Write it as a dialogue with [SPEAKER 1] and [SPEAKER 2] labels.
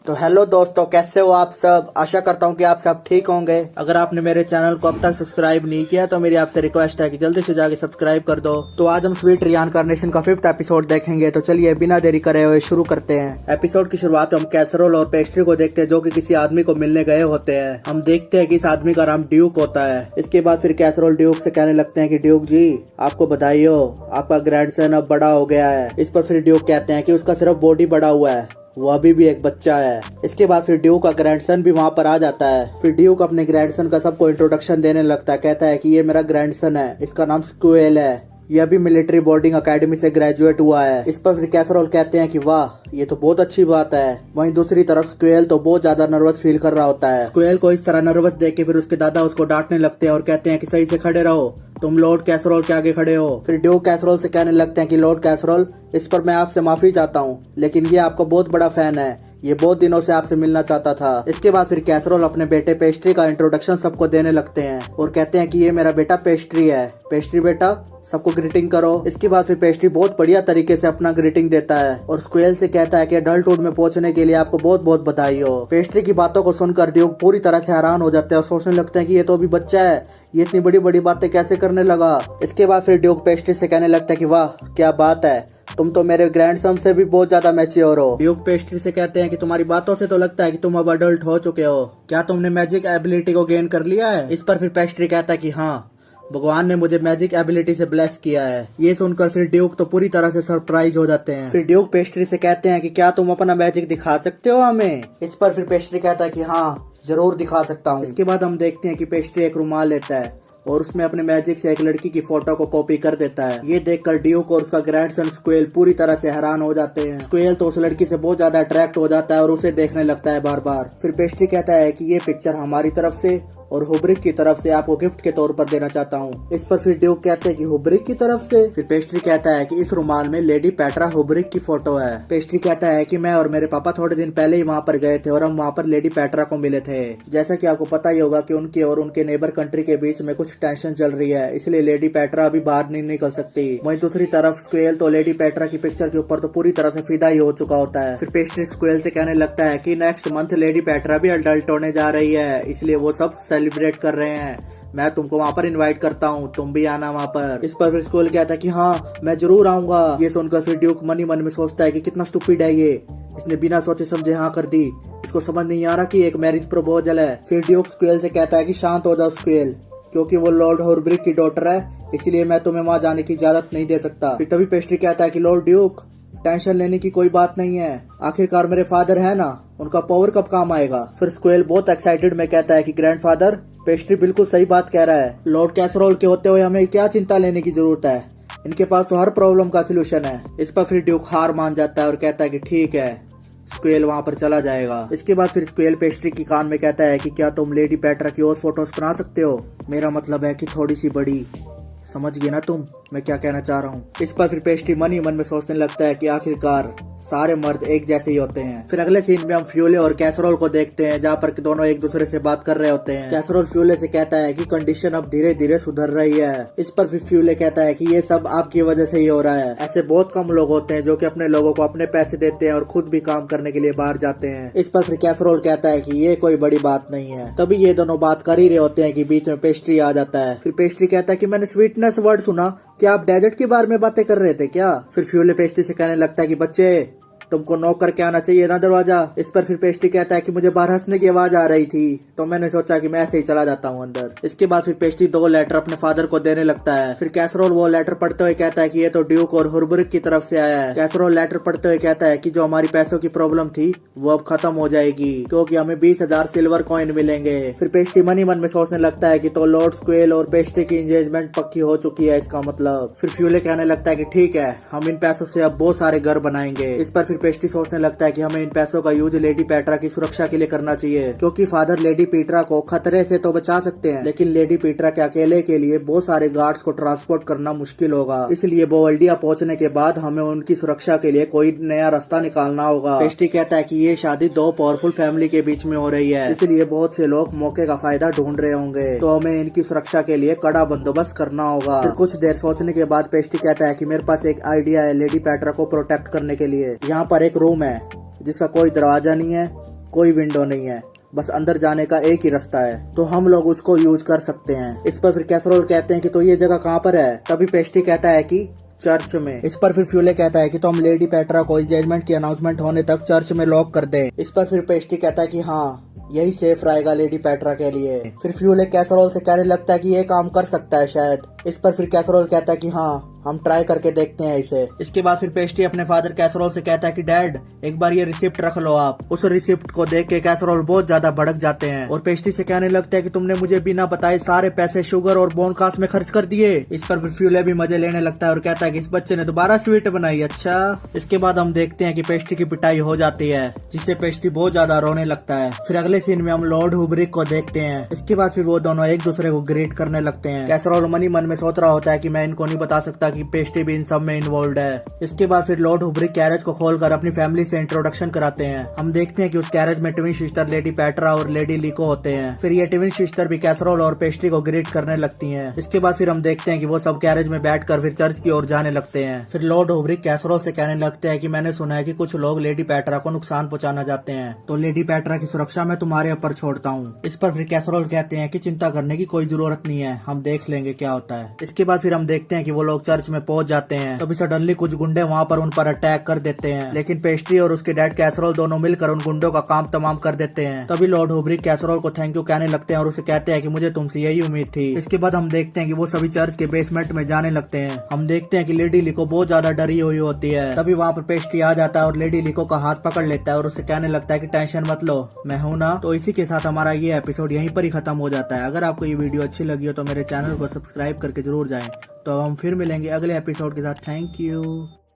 [SPEAKER 1] तो हेलो दोस्तों, कैसे हो आप सब। आशा करता हूँ कि आप सब ठीक होंगे। अगर आपने मेरे चैनल को अब तक सब्सक्राइब नहीं किया तो मेरी आपसे रिक्वेस्ट है कि जल्दी से जाके सब्सक्राइब कर दो। तो आज हम स्वीट रियानकार्नेशन का 5th एपिसोड देखेंगे। तो चलिए बिना देरी करे हुए शुरू करते हैं। एपिसोड की शुरुआत हम कैसरोल और पेस्ट्री को देखते हैं जो कि किसी आदमी को मिलने गए होते हैं। हम देखते हैं कि इस आदमी का नाम ड्यूक होता है। इसके बाद फिर कैसरोल ड्यूक से कहने लगते हैं कि ड्यूक जी, आपको बधाई हो, आपका ग्रैंडसन अब बड़ा हो गया है। इस पर फिर ड्यूक कहते हैं कि उसका सिर्फ बॉडी बड़ा हुआ है, वो अभी भी एक बच्चा है। इसके बाद फिर ड्यूक का ग्रैंडसन भी वहाँ पर आ जाता है। फिर ड्यूक अपने ग्रैंडसन का सबको इंट्रोडक्शन देने लगता है। कहता है कि ये मेरा ग्रैंडसन है, इसका नाम स्क्वेल है, यह भी मिलिट्री बोर्डिंग एकेडमी से ग्रेजुएट हुआ है। इस पर फिर कैसरोल कहते हैं कि वाह, ये तो बहुत अच्छी बात है। वहीं दूसरी तरफ स्क्वेल तो बहुत ज्यादा नर्वस फील कर रहा होता है। स्क्वेल को इस तरह नर्वस देख के फिर उसके दादा उसको डांटने लगते हैं और कहते हैं कि सही से खड़े रहो, तुम लॉर्ड कैसरोल के आगे खड़े हो। फिर ड्यूक कैसरोल से कहने लगते हैं कि लॉर्ड कैसरोल, इस पर मैं आपसे माफी चाहता हूँ, लेकिन ये आपका बहुत बड़ा फैन है, ये बहुत दिनों से आपसे मिलना चाहता था। इसके बाद फिर कैसरोल अपने बेटे पेस्ट्री का इंट्रोडक्शन सबको देने लगते हैं और कहते हैं कि ये मेरा बेटा पेस्ट्री है। पेस्ट्री बेटा, सबको ग्रीटिंग करो। इसके बाद फिर पेस्ट्री बहुत बढ़िया तरीके से अपना ग्रीटिंग देता है और स्क्वेल से कहता है कि अडल्टहुड में पहुंचने के लिए आपको बहुत बहुत बधाई हो। पेस्ट्री की बातों को सुनकर ड्यूक पूरी तरह से हैरान हो जाते हैं और सोचने लगते हैं कि ये तो अभी बच्चा है, ये इतनी बड़ी बड़ी बातें कैसे करने लगा। इसके बाद फिर ड्यूक पेस्ट्री से कहने लगता है कि वाह क्या बात है, तुम तो मेरे ग्रैंडसन से भी बहुत ज्यादा मैच्योर हो। ड्यूक पेस्ट्री से कहते हैं कि तुम्हारी बातों से तो लगता है कि तुम अब अडल्ट हो चुके हो, क्या तुमने मैजिक एबिलिटी को गेन कर लिया है। इस पर फिर पेस्ट्री कहता है कि हाँ, भगवान ने मुझे मैजिक एबिलिटी से ब्लेस किया है। ये सुनकर फिर ड्यूक तो पूरी तरह से सरप्राइज हो जाते हैं। फिर ड्यूक पेस्ट्री से कहते हैं कि क्या तुम अपना मैजिक दिखा सकते हो हमें। इस पर फिर पेस्ट्री कहता है कि हाँ, जरूर दिखा सकता हूँ। इसके बाद हम देखते हैं कि पेस्ट्री एक रुमाल लेता है और उसमें अपने मैजिक से एक लड़की की फोटो को कॉपी कर देता है। ये देखकर ड्यूक और उसका ग्रैंडसन स्क्वेल पूरी तरह से हैरान हो जाते हैं। स्क्वेल तो उस लड़की से बहुत ज्यादा अट्रैक्ट हो जाता है और उसे देखने लगता है बार बार। फिर पेस्ट्री कहता है कि ये पिक्चर हमारी तरफ से और हुब्रिक की तरफ से आपको गिफ्ट के तौर पर देना चाहता हूँ। इस पर फिर ड्यूक कहते हैं कि हुब्रिक की तरफ से। फिर पेस्ट्री कहता है कि इस रुमाल में लेडी पेट्रा हुब्रिक की फोटो है। पेस्ट्री कहता है कि मैं और मेरे पापा थोड़े दिन पहले ही वहाँ पर गए थे और हम वहाँ पर लेडी पेट्रा को मिले थे। जैसा कि आपको पता ही होगा कि उनके और उनके नेबर कंट्री के बीच में कुछ टेंशन चल रही है, इसलिए लेडी पेट्रा अभी बाहर नहीं निकल सकती। वहीं दूसरी तरफ स्क्वेल तो लेडी पेट्रा की पिक्चर के ऊपर तो पूरी तरह से फिदा ही हो चुका होता है। फिर पेस्ट्री स्क्वेल से कहने लगता है कि नेक्स्ट मंथ लेडी पेट्रा भी अडल्ट होने जा रही है, इसलिए वो सब सेलिब्रेट कर रहे हैं। मैं तुमको वहाँ पर इनवाइट करता हूँ, तुम भी आना वहाँ पर। इस पर फिर स्क्वेल कहता है कि हाँ, मैं जरूर आऊंगा। ये सुनकर फिर ड्यूक मन ही मन में सोचता है कि कितना स्टूपिड है ये, इसने बिना सोचे समझे हाँ कर दी, इसको समझ नहीं आ रहा कि एक मैरिज प्रपोजल है। फिर ड्यूक स्क्वेल से कहता है कि शांत हो जाओ स्क्वेल, क्योंकि वो लॉर्ड हुब्रिक की डॉटर है, इसलिए मैं तुम्हें वहाँ जाने की इजाजत नहीं दे सकता। फिर तभी पेस्ट्री कहता है कि लॉर्ड ड्यूक, टेंशन लेने की कोई बात नहीं है, आखिरकार मेरे फादर है ना, उनका पावर कब काम आएगा। फिर स्क्वेल बहुत एक्साइटेड में कहता है कि ग्रैंडफादर, पेस्ट्री बिल्कुल सही बात कह रहा है, लॉर्ड कैसरोल के होते हुए हमें क्या चिंता लेने की जरूरत है, इनके पास तो हर प्रॉब्लम का सोल्यूशन है। इस पर फिर ड्यूक हार मान जाता है और कहता है कि ठीक है, स्क्वेल वहाँ पर चला जाएगा। इसके बाद फिर स्क्वेल पेस्ट्री की कान में कहता है कि क्या तुम लेडी पेट्रा की और फोटोज बना सकते हो, मेरा मतलब है कि थोड़ी सी बड़ी, समझ गए ना तुम मैं क्या कहना चाह रहा हूँ। इस पर फिर पेस्ट्री मन ही मन में सोचने लगता है कि आखिरकार सारे मर्द एक जैसे ही होते हैं। फिर अगले सीन में हम फ्यूले और कैसरोल को देखते हैं, जहाँ पर दोनों एक दूसरे से बात कर रहे होते हैं। कैसरोल फ्यूले से कहता है कि कंडीशन अब धीरे धीरे सुधर रही है। इस पर फिर फ्यूले कहता है कि ये सब आपकी वजह से ही हो रहा है, ऐसे बहुत कम लोग होते हैं जो कि अपने लोगों को अपने पैसे देते हैं और खुद भी काम करने के लिए बाहर जाते हैं। इस पर फिर कैसरोल कहता है कि ये कोई बड़ी बात नहीं है। तभी ये दोनों बात कर ही रहे होते हैं कि बीच में पेस्ट्री आ जाता है। फिर पेस्ट्री कहता है कि मैंने स्वीटनेस वर्ड सुना, क्या आप डेजर्ट के बारे में बातें कर रहे थे क्या। फिर फ्यूले पेस्ट्री से कहने लगता है कि बच्चे, तुमको नॉक करके आना चाहिए ना दरवाजा। इस पर फिर पेस्ट्री कहता है कि मुझे बाहर हंसने की आवाज आ रही थी, तो मैंने सोचा कि मैं ऐसे ही चला जाता हूँ अंदर। इसके बाद फिर पेस्ट्री 2 लेटर अपने फादर को देने लगता है। फिर कैसरोल वो लेटर पढ़ते हुए कहता है कि ये तो ड्यूक और हुब्रिक की तरफ से आया है। कैसरोल लेटर पढ़ते हुए कहता है कि जो हमारी पैसों की प्रॉब्लम थी वो अब खत्म हो जाएगी, क्योंकि हमें 20,000 सिल्वर कॉइन मिलेंगे। फिर पेस्ट्री मन ही मन में सोचने लगता है कि तो लॉर्ड स्क्वेल और पेस्ट्री की एंगेजमेंट पक्की हो चुकी है इसका मतलब। फिर फ्यूले कहने लगता है कि ठीक है, हम इन पैसों से अब बहुत सारे घर बनाएंगे। इस पर फिर पेस्ट्री सोचने लगता है कि हमें इन पैसों का यूज लेडी पेट्रा की सुरक्षा के लिए करना चाहिए, क्योंकि फादर लेडी पेट्रा को खतरे से तो बचा सकते हैं, लेकिन लेडी पेट्रा के अकेले के लिए बहुत सारे गार्ड्स को ट्रांसपोर्ट करना मुश्किल होगा, इसलिए बोल्डिया पहुंचने के बाद हमें उनकी सुरक्षा के लिए कोई नया रास्ता निकालना होगा। पेस्ट्री कहता है कि ये शादी 2 पावरफुल फैमिली के बीच में हो रही है, इसलिए बहुत से लोग मौके का फायदा ढूंढ रहे होंगे, तो हमें इनकी सुरक्षा के लिए कड़ा बंदोबस्त करना होगा। फिर कुछ देर सोचने के बाद पेस्ट्री कहता है कि मेरे पास एक आइडिया है लेडी पेट्रा को प्रोटेक्ट करने के लिए। यहाँ पर एक रूम है जिसका कोई दरवाजा नहीं है कोई विंडो नहीं है, बस अंदर जाने का एक ही रास्ता है, तो हम लोग उसको यूज कर सकते हैं। इस पर फिर कैसरोल कहते हैं कि तो ये जगह कहाँ पर है? तभी पेस्ट्री कहता है कि चर्च में। इस पर फिर फ्यूले कहता है कि तो हम लेडी पेट्रा को एंगेजमेंट की अनाउंसमेंट होने तक चर्च में लॉक कर दें। इस पर फिर पेस्ट्री कहता है कि हाँ, यही सेफ रहेगा लेडी पेट्रा के लिए। फिर फ्यूले कैसरोल से कहने लगता है कि ये काम कर सकता है शायद। इस पर फिर कैसरोल कहता है कि हाँ, हम ट्राई करके देखते हैं इसे। इसके बाद फिर पेस्ट्री अपने फादर कैसरोल से कहता है कि डैड, एक बार ये रिसिप्ट रख लो आप। उस रिसिप्ट को देख के कैसरोल बहुत ज्यादा भड़क जाते हैं और पेस्ट्री से कहने लगता है कि तुमने मुझे बिना बताए सारे पैसे शुगर और बोनकास में खर्च कर दिए। इस पर फिर फ्यूले भी मजे लेने लगता है और कहता है कि इस बच्चे ने दोबारा स्वीट बनाई। अच्छा। इसके बाद हम देखते हैं कि पेस्ट्री की पिटाई हो जाती है, जिससे पेस्ट्री बहुत ज्यादा रोने लगता है। फिर अगले सीन में हम लॉर्ड हुब्रिक को देखते हैं। इसके बाद फिर वो दोनों एक दूसरे को ग्रीट करने लगते हैं। कैसरोल मन ही मन में सोच रहा होता है कि मैं इनको नहीं बता सकता कि पेस्ट्री भी इन सब में इन्वॉल्व है। इसके बाद फिर लॉर्ड हुब्रिक कैरेज को खोलकर अपनी फैमिली से इंट्रोडक्शन कराते हैं। हम देखते हैं कि उस कैरेज में ट्विन सिस्टर लेडी पेट्रा और लेडी लिको होते हैं। फिर ये ट्विन सिस्टर भी कैसरोल और पेस्ट्री को ग्रीट करने लगती हैं। इसके बाद फिर हम देखते हैं कि वो सब कैरेज में बैठकर फिर चर्च की ओर जाने लगते हैं। फिर लॉर्ड हुब्रिक कैसरोल से कहने लगते हैं कि मैंने सुना है कि कुछ लोग लेडी पेट्रा को नुकसान पहुंचाना चाहते हैं, तो लेडी पेट्रा की सुरक्षा मैं तुम्हारे ऊपर छोड़ता हूँ। इस पर फिर कैसरोल कहते हैं कि चिंता करने की कोई जरूरत नहीं है, हम देख लेंगे क्या होता है। इसके बाद फिर हम देखते हैं कि वो लोग चर्च में पहुंच जाते हैं। तभी सडनली कुछ गुंडे वहाँ पर उन पर अटैक कर देते हैं, लेकिन पेस्ट्री और उसके डैड कैसरोल दोनों मिलकर उन गुंडों का काम तमाम कर देते हैं। तभी लॉर्ड हुब्रिक कैसरोल को थैंक यू कहने लगते हैं और उसे कहते हैं कि मुझे तुमसे यही उम्मीद थी। इसके बाद हम देखते हैं कि वो सभी चर्च के बेसमेंट में जाने लगते हैं। हम देखते हैं कि लेडी लिको बहुत ज्यादा डरी हुई होती है। तभी वहाँ पर पेस्ट्री आ जाता है और लेडी लिको का हाथ पकड़ लेता है और उसे कहने लगता है कि टेंशन मत लो, मैं हूं ना। तो इसी के साथ हमारा ये एपिसोड यहीं पर ही खत्म हो जाता है। अगर आपको ये वीडियो अच्छी लगी हो तो मेरे चैनल को सब्सक्राइब करके जरूर जाएं। तो हम फिर मिलेंगे अगले एपिसोड के साथ। Thank you.